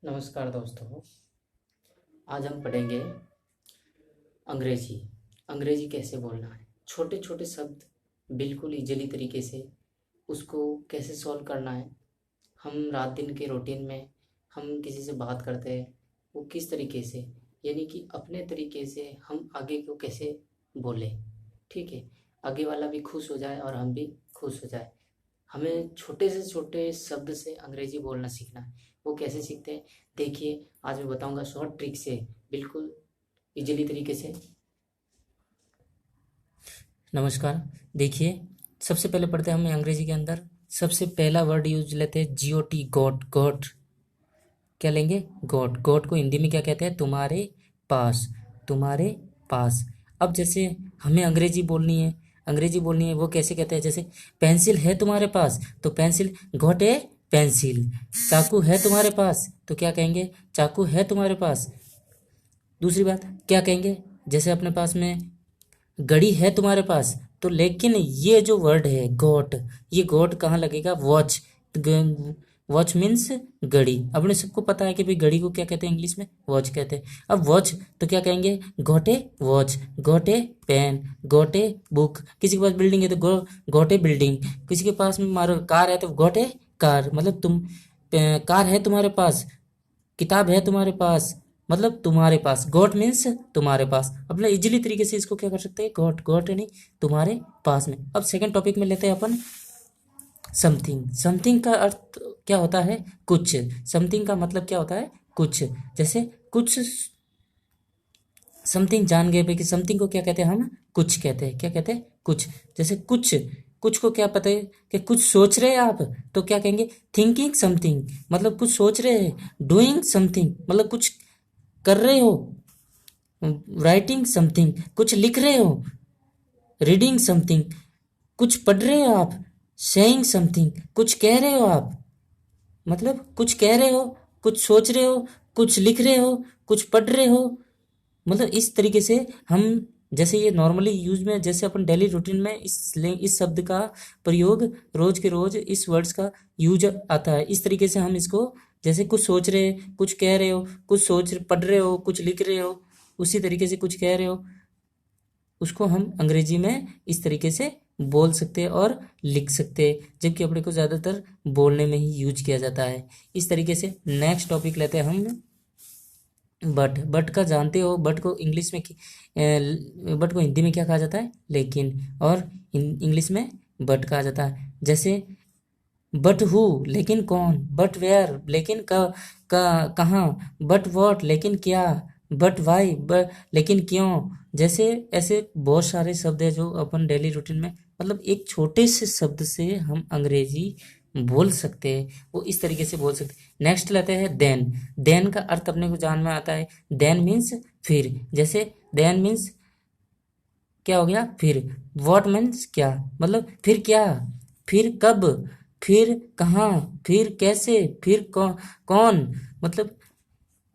नमस्कार दोस्तों। आज हम पढ़ेंगे अंग्रेजी। अंग्रेजी कैसे बोलना है, छोटे छोटे शब्द बिल्कुल इजीली तरीके से उसको कैसे सॉल्व करना है। हम रात दिन के रूटीन में हम किसी से बात करते हैं, वो किस तरीके से, यानी कि अपने तरीके से हम आगे को कैसे बोलें। ठीक है, आगे वाला भी खुश हो जाए और हम भी खुश हो जाए। हमें छोटे से छोटे शब्द से अंग्रेजी बोलना सीखना है। वो कैसे सीखते हैं, देखिए आज मैं बताऊंगा शॉर्ट ट्रिक से, बिल्कुल इजीली तरीके से। नमस्कार। देखिए, सबसे पहले पढ़ते हैं हम अंग्रेजी के अंदर। सबसे पहला वर्ड यूज लेते हैं GOT, गॉट। गॉट क्या लेंगे? गॉट। गॉट को हिंदी में क्या कहते हैं? तुम्हारे पास। तुम्हारे पास। अब जैसे हमें अंग्रेजी बोलनी है, वो कैसे कहते हैं? जैसे पेंसिल है तुम्हारे पास, तो पेंसिल, गॉट ए पेंसिल। चाकू है तुम्हारे पास, तो क्या कहेंगे? चाकू है तुम्हारे पास। दूसरी बात क्या कहेंगे? जैसे अपने पास में घड़ी है तुम्हारे पास, तो लेकिन ये जो वर्ड है गॉट, ये गॉट कहाँ लगेगा? वॉच। वॉच मीन्स घड़ी। अपने सबको पता है कि भाई घड़ी को क्या कहते हैं? इंग्लिश में वॉच कहते हैं। अब वॉच तो क्या कहेंगे? Got a watch, got a pen, got a book. किसी के पास बिल्डिंग है तो गॉट ए बिल्डिंग। किसी के पास में मारो कार है तो गॉट ए कार, मतलब तुम कार है तुम्हारे पास, किताब है तुम्हारे पास, मतलब तुम्हारे पास। गॉट मीन्स तुम्हारे पास। अपना इजीली तरीके से इसको क्या कर सकते हैं? गॉट। गॉट यानी तुम्हारे पास में। अब सेकंड टॉपिक में लेते हैं अपन समथिंग। समथिंग का अर्थ क्या होता है? कुछ। समथिंग का मतलब क्या होता है? कुछ। जैसे कुछ समथिंग जान गए भाई कि समथिंग को क्या कहते हैं? हम कुछ कहते हैं। क्या कहते हैं? कुछ। जैसे कुछ, कुछ को क्या पता है कि कुछ सोच रहे हैं आप, तो क्या कहेंगे? थिंकिंग समथिंग, मतलब कुछ सोच रहे हैं। डूइंग समथिंग, मतलब कुछ कर रहे हो। राइटिंग समथिंग, कुछ लिख रहे हो। रीडिंग समथिंग, कुछ पढ़ रहे हो आप। सेइंग समथिंग, कुछ कह रहे हो आप, मतलब कुछ कह रहे हो, कुछ सोच रहे हो, कुछ लिख रहे हो, कुछ पढ़ रहे हो। मतलब इस तरीके से हम, जैसे ये नॉर्मली यूज में, जैसे अपन डेली रूटीन में इस शब्द का प्रयोग रोज के रोज इस वर्ड्स का यूज आता है। इस तरीके से हम इसको, जैसे कुछ सोच रहे, कुछ कह रहे हो, कुछ पढ़ रहे हो, कुछ लिख रहे हो, उसी तरीके से कुछ कह रहे हो, उसको हम अंग्रेजी में इस तरीके से बोल सकते हैं और लिख सकते हैं, जबकि अपने को ज़्यादातर बोलने में ही यूज किया जाता है। इस तरीके से नेक्स्ट टॉपिक लेते हैं हम बट। बट का जानते हो, बट को इंग्लिश में बट को हिंदी में क्या कहा जाता है? लेकिन। और इंग्लिश में बट कहा जाता है। जैसे बट हु, लेकिन कौन। बट वेयर, लेकिन कहाँ। बट वॉट, लेकिन क्या। बट वाई, लेकिन क्यों। जैसे ऐसे बहुत सारे शब्द है जो अपन डेली रूटीन में, मतलब एक छोटे से शब्द से हम अंग्रेजी बोल सकते हैं, वो इस तरीके से बोल सकते हैं। नेक्स्ट लेते हैं देन। देन का अर्थ अपने को जान में आता है। देन मीन्स फिर। जैसे देन मीन्स क्या हो गया? फिर। वॉट मीन्स क्या, मतलब फिर क्या, फिर कब, फिर कहाँ, फिर कैसे, फिर कौन, मतलब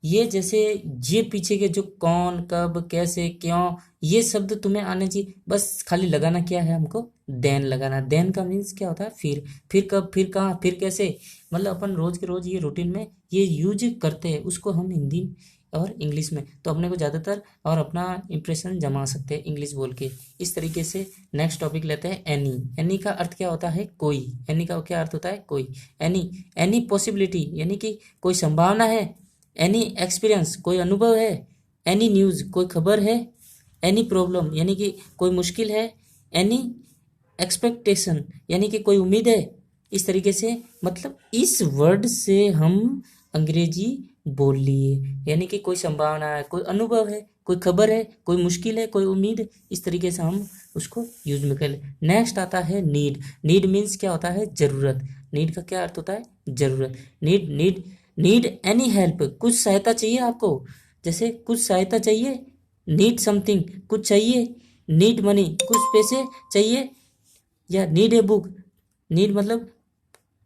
ये जैसे ये पीछे के जो कौन, कब, कैसे, क्यों, ये शब्द तुम्हें आने चाहिए। बस खाली लगाना क्या है हमको? देन लगाना। देन का मीन्स क्या होता है? फिर। फिर कब, फिर कहाँ, फिर कैसे, मतलब अपन रोज के रोज ये रूटीन में ये यूज करते हैं, उसको हम हिंदी और इंग्लिश में, तो अपने को ज़्यादातर और अपना इंप्रेशन जमा सकते हैं इंग्लिश बोल के। इस तरीके से नेक्स्ट टॉपिक लेते हैं एनी। एनी का अर्थ क्या होता है? कोई। एनी का क्या अर्थ होता है? कोई। एनी, एनी पॉसिबिलिटी, यानी कि कोई संभावना है। एनी एक्सपीरियंस, कोई अनुभव है। एनी न्यूज़, कोई खबर है। एनी प्रॉब्लम, यानी कि कोई मुश्किल है। एनी एक्सपेक्टेशन, यानी कि कोई उम्मीद है। इस तरीके से, मतलब इस वर्ड से हम अंग्रेजी बोल लिए, यानी कि कोई संभावना है, कोई अनुभव है, कोई खबर है, कोई मुश्किल है, कोई उम्मीद। इस तरीके से हम उसको यूज में कर ले। नेक्स्ट आता है नीड। नीड मीन्स क्या होता है? जरूरत। नीड का क्या अर्थ होता है? जरूरत। नीड, नीड एनी हेल्प, कुछ सहायता चाहिए आपको। जैसे कुछ सहायता चाहिए, नीड समथिंग, कुछ चाहिए। नीड मनी, कुछ पैसे चाहिए। या नीड ए बुक, नीड मतलब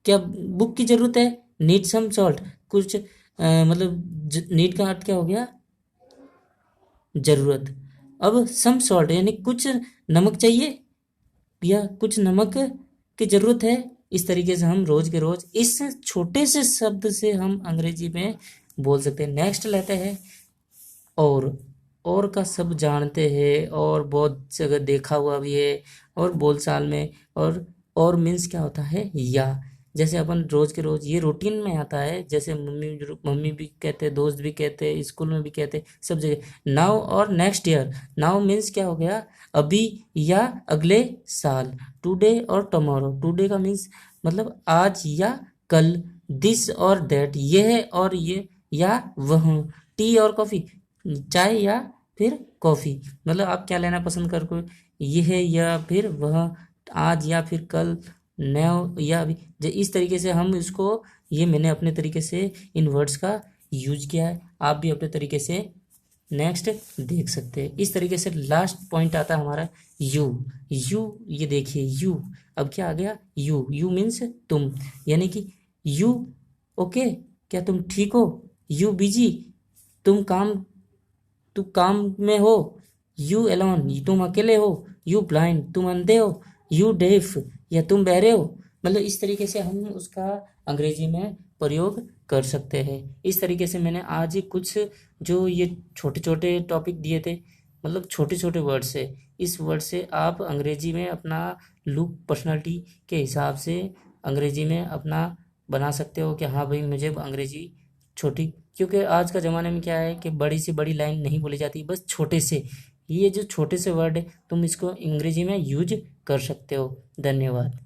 क्या, बुक की जरूरत है। नीड सम सॉल्ट, कुछ मतलब नीड का अर्थ क्या हो गया? जरूरत। अब सम सॉल्ट यानी कुछ नमक चाहिए, या कुछ नमक की जरूरत है। इस तरीके से हम रोज के रोज इस छोटे से शब्द से हम अंग्रेजी में बोल सकते हैं। नेक्स्ट लेते हैं और का सब जानते हैं और बहुत जगह देखा हुआ भी है और बोलचाल में। और मीन्स क्या होता है या, जैसे अपन रोज के रोज ये रूटीन में आता है, जैसे मम्मी भी कहते हैं, दोस्त भी कहते हैं, स्कूल में भी कहते हैं, सब जगह। नाउ और नेक्स्ट ईयर, नाउ मीन्स क्या हो गया, अभी या अगले साल। टुडे और टुमारो, टुडे का मीन्स मतलब आज या कल। दिस और दैट, यह और ये या वह। टी और कॉफी, चाय या फिर कॉफी, मतलब आप क्या लेना पसंद करोगे, यह या फिर वह, आज या फिर कल, नौ या अभी। इस तरीके से हम इसको, ये मैंने अपने तरीके से इन वर्ड्स का यूज किया है, आप भी अपने तरीके से नेक्स्ट देख सकते हैं। इस तरीके से लास्ट पॉइंट आता है हमारा यू। ये देखिए यू, अब क्या आ गया, यू मीन्स तुम, यानी कि यू ओके, क्या तुम ठीक हो, यू बिजी, तुम काम में हो, यू एलोन, तुम अकेले हो, यू ब्लाइंड, तुम अंधे हो, यू डेफ, या तुम बहरे हो। मतलब इस तरीके से हम उसका अंग्रेजी में प्रयोग कर सकते हैं। इस तरीके से मैंने आज ही कुछ जो ये छोटे छोटे टॉपिक दिए थे, मतलब छोटे छोटे वर्ड से, इस वर्ड से आप अंग्रेजी में अपना लुक पर्सनालिटी के हिसाब से अंग्रेजी में अपना बना सकते हो कि हाँ भाई मुझे अंग्रेजी छोटी, क्योंकि आज का ज़माने में क्या है कि बड़ी से बड़ी लाइन नहीं बोली जाती, बस छोटे से, ये जो छोटे से वर्ड है तुम इसको अंग्रेजी में यूज कर सकते हो। धन्यवाद।